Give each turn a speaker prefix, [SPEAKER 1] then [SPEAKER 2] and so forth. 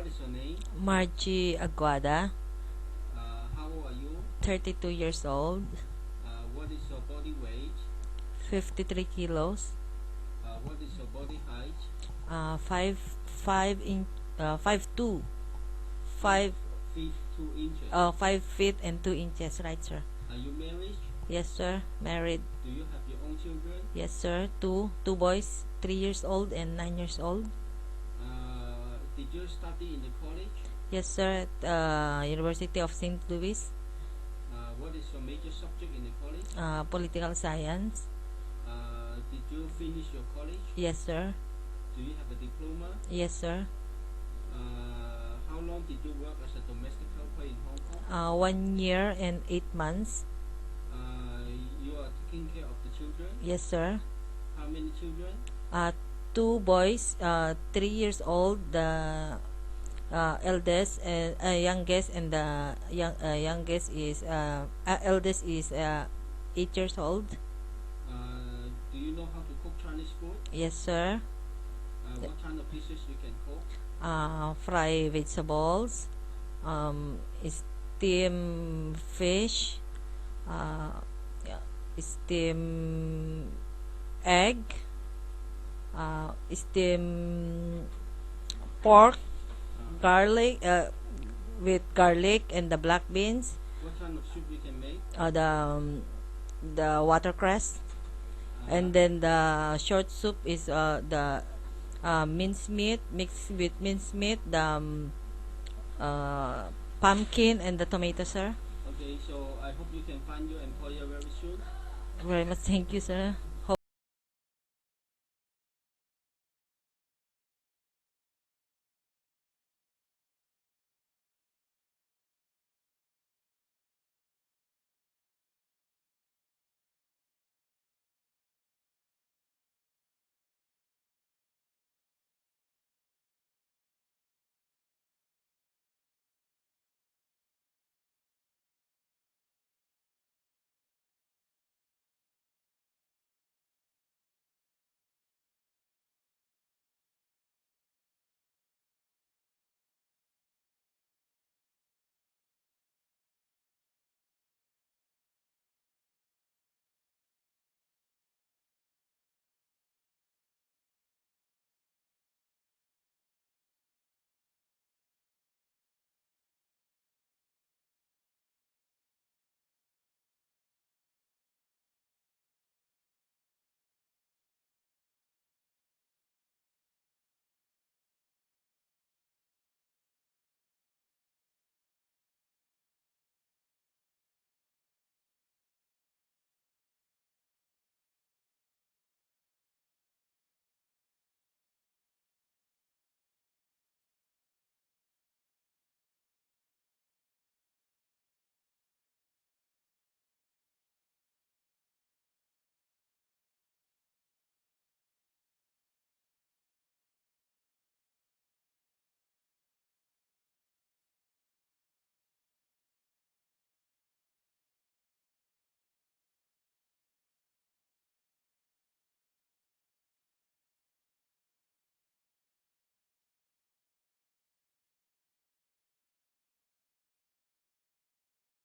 [SPEAKER 1] is your name?
[SPEAKER 2] Margie Aguada,
[SPEAKER 1] How old are you?
[SPEAKER 2] 32 years old,
[SPEAKER 1] What is your body weight?
[SPEAKER 2] 53 kilos,
[SPEAKER 1] What is your body height?
[SPEAKER 2] 5'2", 5
[SPEAKER 1] Feet 2 inches.
[SPEAKER 2] 5 feet and 2 inches, right, sir?
[SPEAKER 1] Are you married?
[SPEAKER 2] Yes, sir. Married.
[SPEAKER 1] Do you have your own children?
[SPEAKER 2] Yes, sir. Two boys, 3 years old and 9 years old.
[SPEAKER 1] Did you study in the college?
[SPEAKER 2] Yes, sir. At University of St. Louis,
[SPEAKER 1] What is your major subject in the college?
[SPEAKER 2] political science.
[SPEAKER 1] Did you finish your college?
[SPEAKER 2] Yes, sir.
[SPEAKER 1] Do you have a diploma?
[SPEAKER 2] Yes, sir.
[SPEAKER 1] How long did you work as a domestic helper in Hong Kong?
[SPEAKER 2] 1 year and 8 months.
[SPEAKER 1] You are taking care of the children?
[SPEAKER 2] Yes, sir.
[SPEAKER 1] How many children?
[SPEAKER 2] 2 boys, 3 years old, the eldest and youngest, and the youngest is eldest is 8 years old.
[SPEAKER 1] Do you know how to cook Chinese food?
[SPEAKER 2] Yes, sir.
[SPEAKER 1] What kind of dishes you can cook?
[SPEAKER 2] Fry vegetables, steam fish, yeah, steam egg, steam pork, garlic, with garlic and the black beans,
[SPEAKER 1] What kind of soup you can make?
[SPEAKER 2] the watercress, and then the short soup is the mincemeat mixed with mincemeat, the pumpkin and the tomato, sir.
[SPEAKER 1] Okay, so I hope you can find your employer very soon.
[SPEAKER 2] Very much thank you, sir.